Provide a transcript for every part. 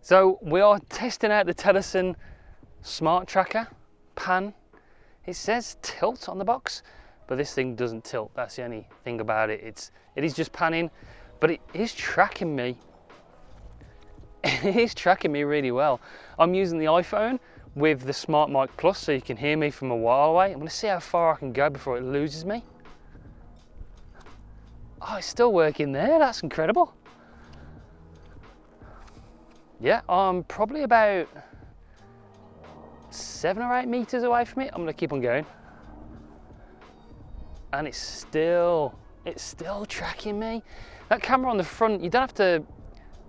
So we are testing out the Telesin Smart Tracker pan. It says tilt on the box, but this thing doesn't tilt. That's the only thing about it. It is just panning, but it is tracking me. It is tracking me really well. I'm using the iPhone with the Smart Mic Plus so you can hear me from a while away. I'm gonna see how far I can go before it loses me. Oh, it's still working there. That's incredible. Yeah, I'm probably about 7 or 8 meters away from it. I'm gonna keep on going. And it's still tracking me. That camera on the front, you don't have to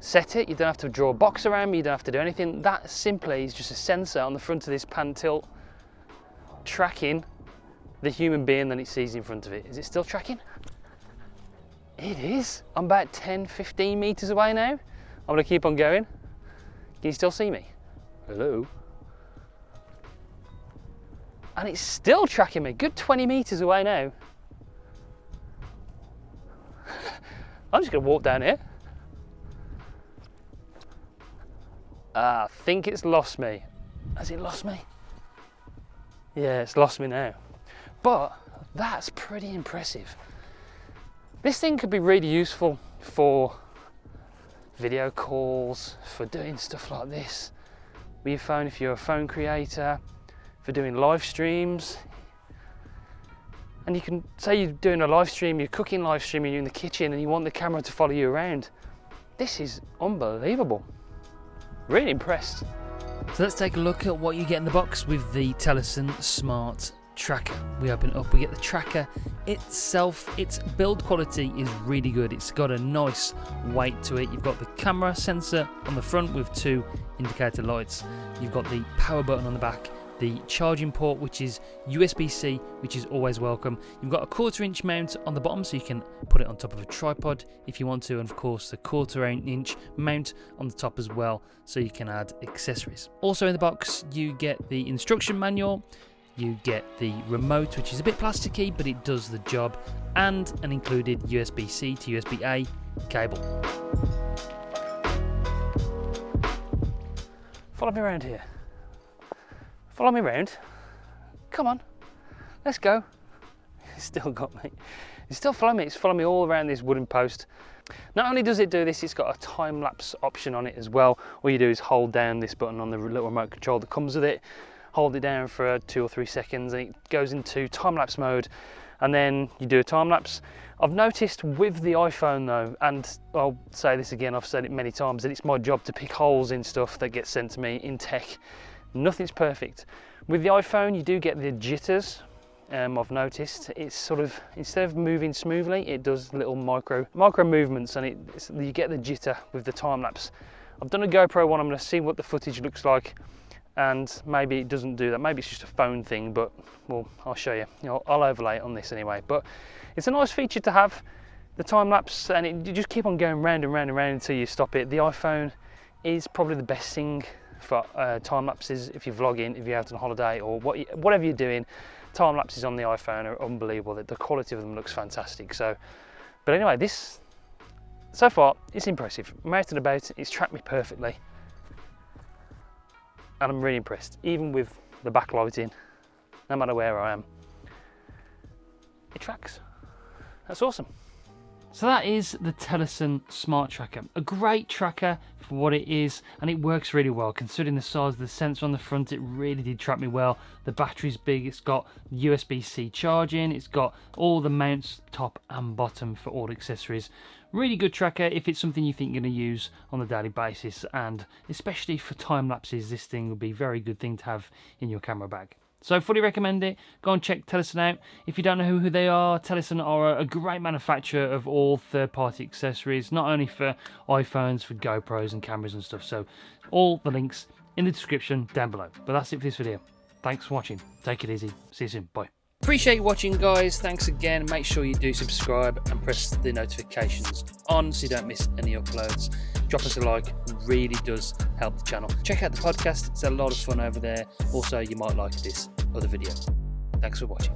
set it, you don't have to draw a box around me, you don't have to do anything. That simply is just a sensor on the front of this pan tilt tracking the human being that it sees in front of it. Is it still tracking? It is. I'm about 10, 15 meters away now. I'm gonna keep on going. Can you still see me? Hello? And it's still tracking me, good 20 meters away now. I'm just gonna walk down here. I think it's lost me. Has it lost me? Yeah, it's lost me now. But that's pretty impressive. This thing could be really useful for video calls, for doing stuff like this with your phone if you're a phone creator, for doing live streams. And you can say you're doing a live stream, you're cooking live stream, and you're in the kitchen and you want the camera to follow you around. This is unbelievable. Really impressed. So let's take a look at what you get in the box with the Telesin Smart Tracker. We open it up, we get the tracker itself. Its build quality is really good. It's got a nice weight to it. You've got the camera sensor on the front with 2 indicator lights. You've got the power button on the back, the charging port, which is USB-C, which is always welcome. You've got a 1/4-inch mount on the bottom, so you can put it on top of a tripod if you want to, and of course the 1/4-inch mount on the top as well, so you can add accessories. Also in the box, you get the instruction manual, you get the remote, which is a bit plasticky, but it does the job, and an included USB-C to USB-A cable. Follow me around here. Follow me around. Come on, let's go. It's still got me. It's still following me. It's following me all around this wooden post. Not only does it do this, it's got a time lapse option on it as well. All you do is hold down this button on the little remote control that comes with it. Hold it down for 2 or 3 seconds and it goes into time lapse mode, and then you do a time lapse. I've noticed with the iPhone though, and I'll say this again, I've said it many times, that it's my job to pick holes in stuff that gets sent to me in tech. Nothing's perfect. With the iPhone, you do get the jitters. I've noticed it's sort of, instead of moving smoothly, it does little micro movements, and you get the jitter with the time lapse. I've done a GoPro one. I'm going to see what the footage looks like, and maybe it doesn't do that. Maybe it's just a phone thing, but well, I'll show you. I'll overlay it on this anyway. But it's a nice feature to have, the time lapse, and you just keep on going round and round and round until you stop it. The iPhone is probably the best thing for time lapses if you're vlogging, if you're out on holiday, or whatever you're doing. Time lapses on the iPhone are unbelievable. The quality of them looks fantastic. So, but anyway, this so far it's impressive. I'm out and about, it's tracked me perfectly, and I'm really impressed. Even with the backlighting, no matter where I am, it tracks. That's awesome. So that is the Telesin Smart Tracker. A great tracker for what it is, and it works really well. Considering the size of the sensor on the front, it really did track me well. The battery's big, it's got USB-C charging, it's got all the mounts top and bottom for all accessories. Really good tracker if it's something you think you're going to use on a daily basis, and especially for time lapses, this thing would be a very good thing to have in your camera bag. So fully recommend it. Go and check Telesin out. If you don't know who they are, Telesin are a great manufacturer of all third-party accessories, not only for iPhones, for GoPros and cameras and stuff. So all the links in the description down below. But that's it for this video. Thanks for watching. Take it easy. See you soon. Bye. Appreciate you watching, guys. Thanks again. Make sure you do subscribe and press the notifications on so you don't miss any uploads. Drop us a like, it really does help the channel. Check out the podcast, it's a lot of fun over there. Also, you might like this other video. Thanks for watching.